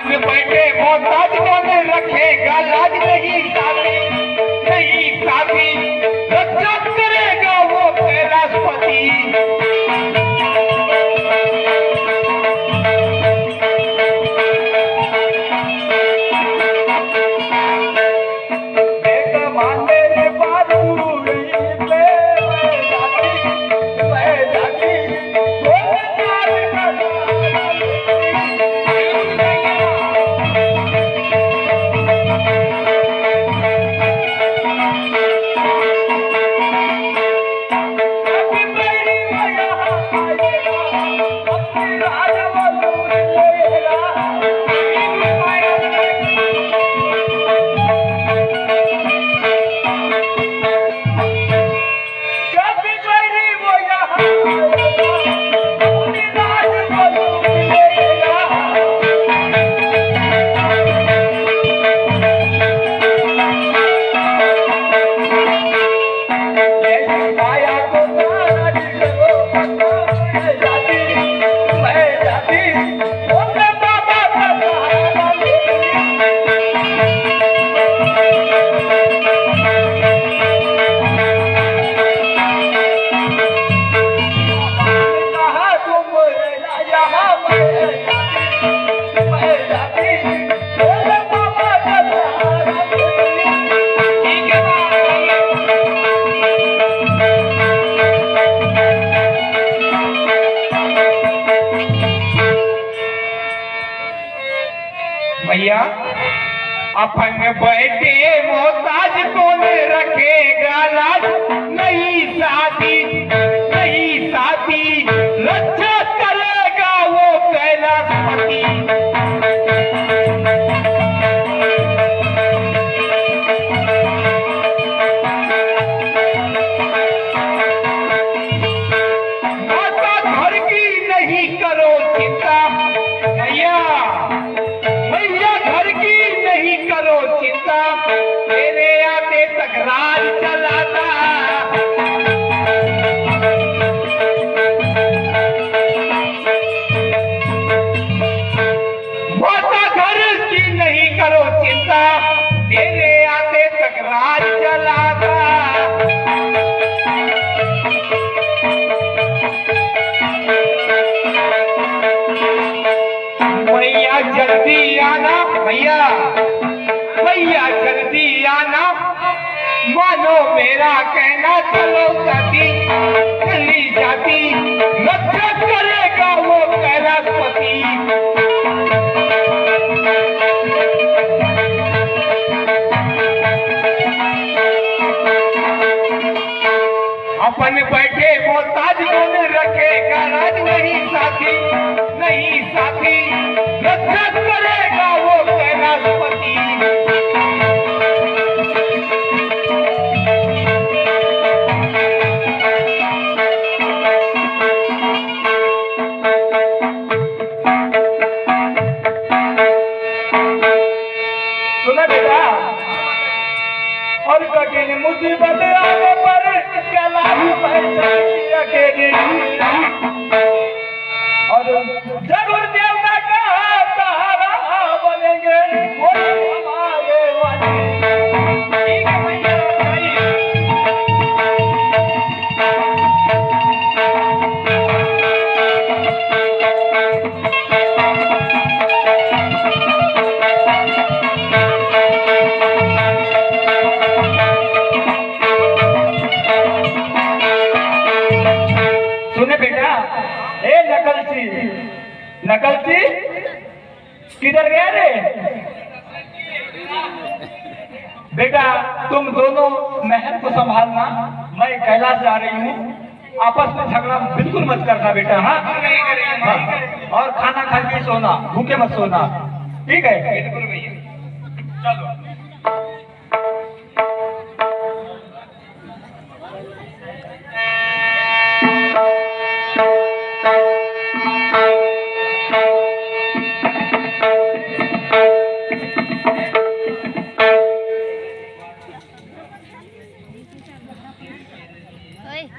में बैठे मोहताज कौन रखेगा लाज, नहीं साथी नहीं साथी, रक्षा करेगा वो कैलाशपति। भैया अपन बैठे मोहताज कौन रखेगा लाज, नहीं साथी नहीं साथी, रक्षा करेगा वो कैलाशपति। माता घर की नहीं करो चिंता भैया, करो चिंता, तेरे आते तक राज चलाता। माता घर की नहीं करो चिंता, तेरे आते तक राज चलाता। भैया जल्दी आना भैया, भैया जल्दी आना, मानो मेरा कहना, चलो जाती चली जाती, रक्षा करेगा वो कैलाशपति। अपन बैठे मोहताज कौन रखेगा राज, नहीं साथी नहीं साथी, रक्षा करेगा वो कैलाशपति। सुना बेटा, और कठिन मुसीबत आने पर कैलाश पहचानी अकेले, और जरूर देवता का सहारा बनेंगे वो हमारे वाले। ठीक है भैया, सुने बेटा, ए नकलची किधर गया रे बेटा? तुम दोनों महल को संभालना, मैं कैलाश जा रही हूँ। आपस में झगड़ा बिल्कुल मत करना बेटा। हाँ, और खाना खा के सोना, भूखे मत सोना, ठीक है? बिल्कुल भैया, चलो।